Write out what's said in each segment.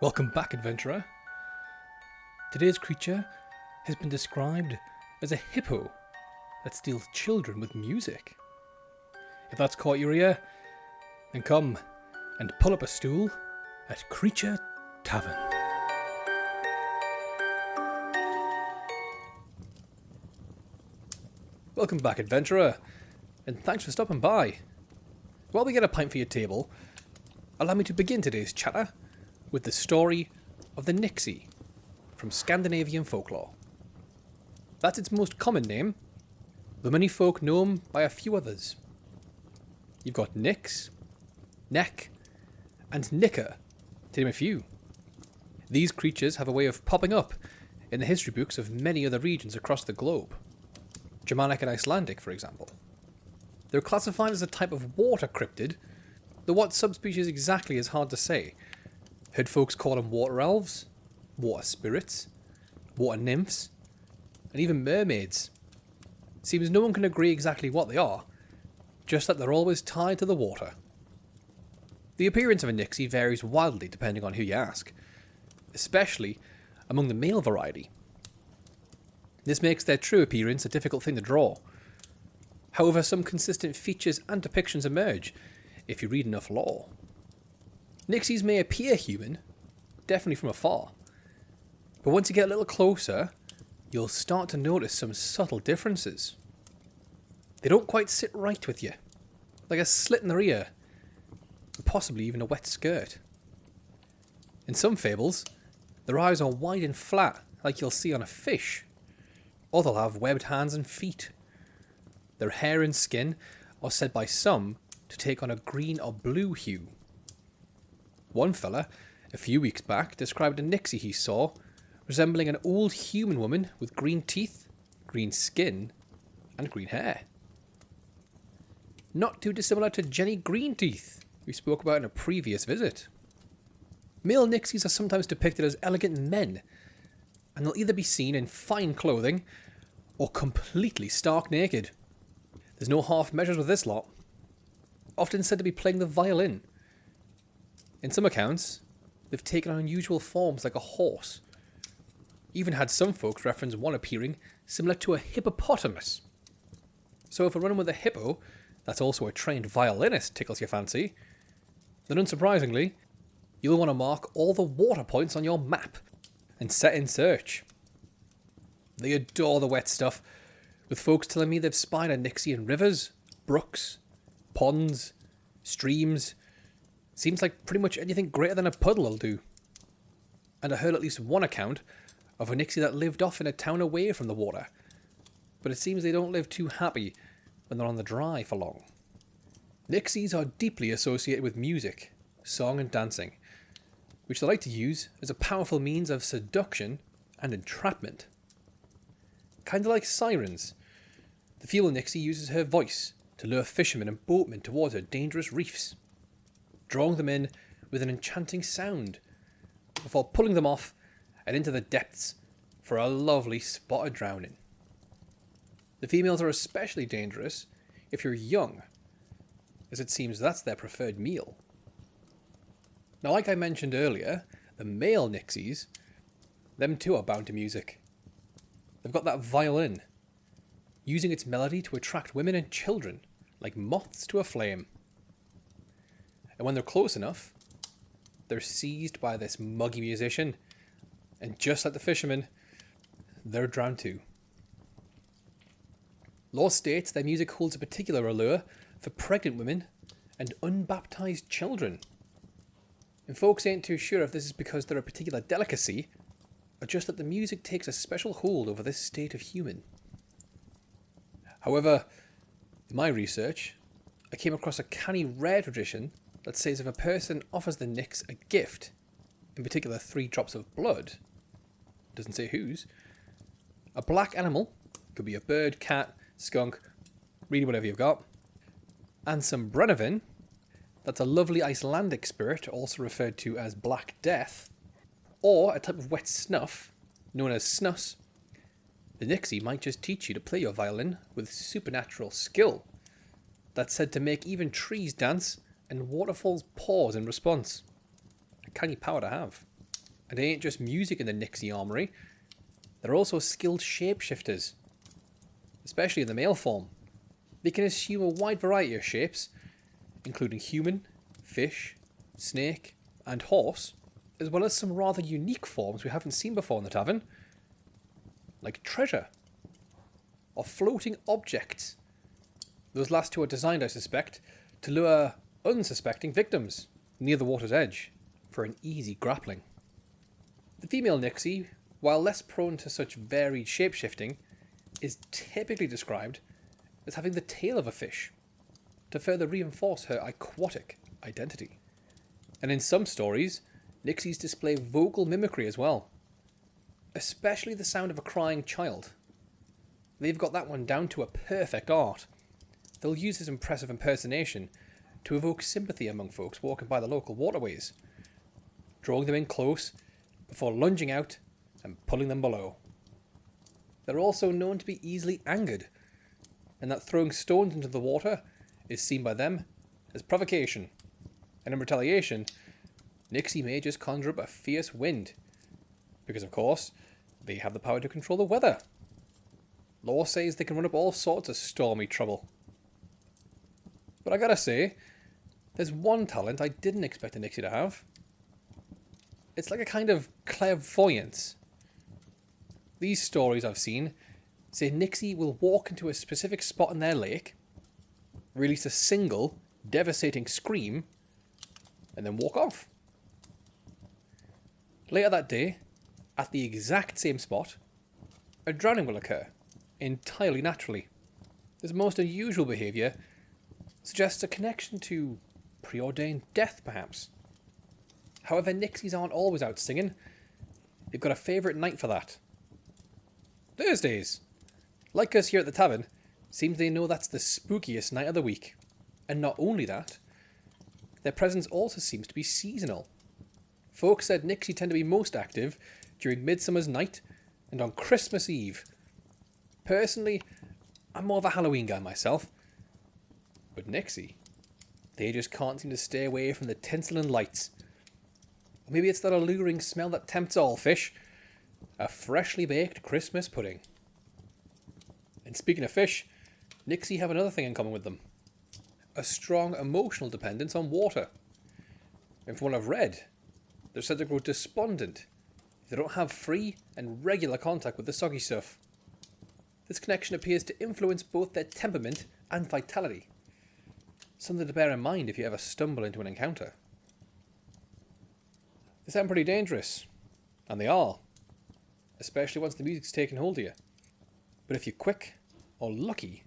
Welcome back, adventurer. Today's creature has been described as a hippo that steals children with music. If that's caught your ear, then come and pull up a stool at Creature Tavern. Welcome back, adventurer, and thanks for stopping by. While we get a pint for your table, allow me to begin today's chatter with the story of the Nixie from Scandinavian folklore. That's its most common name, though many folk know him by a few others. You've got Nix, Neck, and Nicker, to name a few. These creatures have a way of popping up in the history books of many other regions across the globe. Germanic and Icelandic, for example. They're classified as a type of water cryptid, though what subspecies exactly is hard to say. Heard folks call them water elves, water spirits, water nymphs, and even mermaids. Seems no one can agree exactly what they are, just that they're always tied to the water. The appearance of a Nixie varies wildly depending on who you ask, especially among the male variety. This makes their true appearance a difficult thing to draw. However, some consistent features and depictions emerge if you read enough lore. Nixies may appear human, definitely from afar, but once you get a little closer, you'll start to notice some subtle differences. They don't quite sit right with you, like a slit in their ear, and possibly even a wet skirt. In some fables, their eyes are wide and flat, like you'll see on a fish, or they'll have webbed hands and feet. Their hair and skin are said by some to take on a green or blue hue. One fella, a few weeks back, described a Nixie he saw resembling an old human woman with green teeth, green skin, and green hair. Not too dissimilar to Jenny Greenteeth, we spoke about in a previous visit. Male Nixies are sometimes depicted as elegant men, and they'll either be seen in fine clothing or completely stark naked. There's no half measures with this lot. Often said to be playing the violin. In some accounts, they've taken on unusual forms like a horse. Even had some folks reference one appearing similar to a hippopotamus. So if a running with a hippo that's also a trained violinist tickles your fancy, then unsurprisingly, you'll want to mark all the water points on your map and set in search. They adore the wet stuff, with folks telling me they've spied a Nixie in rivers, brooks, ponds, streams. Seems like pretty much anything greater than a puddle will do. And I heard at least one account of a Nixie that lived off in a town away from the water, but it seems they don't live too happy when they're on the dry for long. Nixies are deeply associated with music, song and dancing, which they like to use as a powerful means of seduction and entrapment. Kinda like sirens, the female Nixie uses her voice to lure fishermen and boatmen towards her dangerous reefs, drawing them in with an enchanting sound before pulling them off and into the depths for a lovely spotted drowning. The females are especially dangerous if you're young, as it seems that's their preferred meal. Now, like I mentioned earlier, the male Nixies, them too are bound to music. They've got that violin, using its melody to attract women and children, like moths to a flame. And when they're close enough, they're seized by this muggy musician, and just like the fishermen, they're drowned too. Law states their music holds a particular allure for pregnant women and unbaptized children. And folks ain't too sure if this is because they're a particular delicacy, or just that the music takes a special hold over this state of human. However, in my research, I came across a canny rare tradition that says if a person offers the Nix a gift, in particular 3 drops of blood, doesn't say whose, a black animal, could be a bird, cat, skunk, really whatever you've got, and some Brennivin, that's a lovely Icelandic spirit also referred to as Black Death, or a type of wet snuff known as snus, the Nixie might just teach you to play your violin with supernatural skill that's said to make even trees dance and waterfalls pause in response. A canny power to have. And it ain't just music in the Nixie armory. They're also skilled shapeshifters, especially in the male form. They can assume a wide variety of shapes, including human, fish, snake, and horse, as well as some rather unique forms we haven't seen before in the tavern, like treasure, or floating objects. Those last two are designed, I suspect, to lure unsuspecting victims near the water's edge for an easy grappling. The female Nixie, while less prone to such varied shapeshifting, is typically described as having the tail of a fish to further reinforce her aquatic identity. And in some stories, Nixies display vocal mimicry as well, especially the sound of a crying child. They've got that one down to a perfect art. They'll use this impressive impersonation to evoke sympathy among folks walking by the local waterways, drawing them in close before lunging out and pulling them below. They're also known to be easily angered, and that throwing stones into the water is seen by them as provocation. And in retaliation, Nixie may just conjure up a fierce wind, because of course, they have the power to control the weather. Lore says they can run up all sorts of stormy trouble. But I gotta say, there's one talent I didn't expect a Nixie to have. It's like a kind of clairvoyance. These stories I've seen say Nixie will walk into a specific spot in their lake, release a single, devastating scream, and then walk off. Later that day, at the exact same spot, a drowning will occur, entirely naturally. This most unusual behaviour suggests a connection to preordained death, perhaps. However, Nixies aren't always out singing. They've got a favourite night for that. Thursdays. Like us here at the tavern, seems they know that's the spookiest night of the week. And not only that, their presence also seems to be seasonal. Folks said Nixie tend to be most active during Midsummer's Night and on Christmas Eve. Personally, I'm more of a Halloween guy myself. But Nixie, they just can't seem to stay away from the tinsel and lights. Or maybe it's that alluring smell that tempts all fish. A freshly baked Christmas pudding. And speaking of fish, Nixie have another thing in common with them. A strong emotional dependence on water. And from what I've read, they're said to grow despondent if they don't have free and regular contact with the soggy stuff. This connection appears to influence both their temperament and vitality. Something to bear in mind if you ever stumble into an encounter. They sound pretty dangerous, and they are, especially once the music's taken hold of you. But if you're quick or lucky,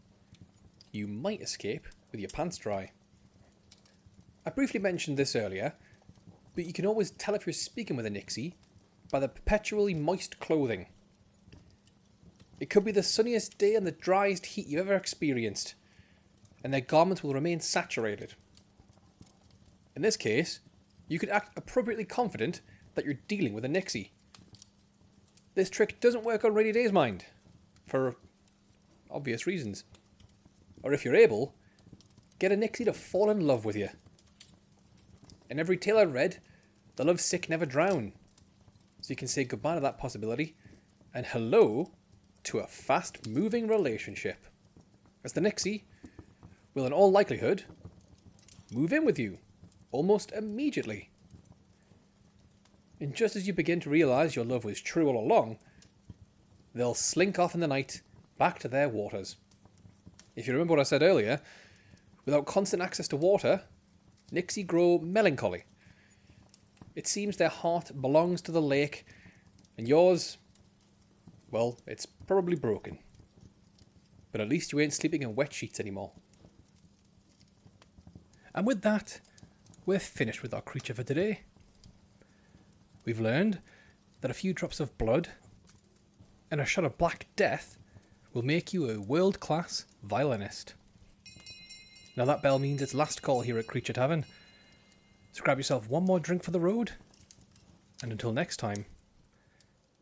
you might escape with your pants dry. I briefly mentioned this earlier, but you can always tell if you're speaking with a Nixie by the perpetually moist clothing. It could be the sunniest day and the driest heat you've ever experienced, and their garments will remain saturated. In this case, you could act appropriately confident that you're dealing with a Nixie. This trick doesn't work on rainy days, mind, for obvious reasons. Or if you're able, get a Nixie to fall in love with you. In every tale I read, the lovesick never drown, so you can say goodbye to that possibility and hello to a fast-moving relationship, as the Nixie will in all likelihood move in with you almost immediately. And just as you begin to realise your love was true all along, they'll slink off in the night back to their waters. If you remember what I said earlier, without constant access to water, Nixie grow melancholy. It seems their heart belongs to the lake, and yours, well, it's probably broken. But at least you ain't sleeping in wet sheets anymore. And with that, we're finished with our creature for today. We've learned that a few drops of blood and a shot of black death will make you a world-class violinist. Now that bell means it's last call here at Creature Tavern. So grab yourself one more drink for the road, and until next time,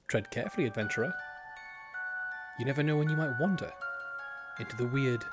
tread carefully, adventurer. You never know when you might wander into the weird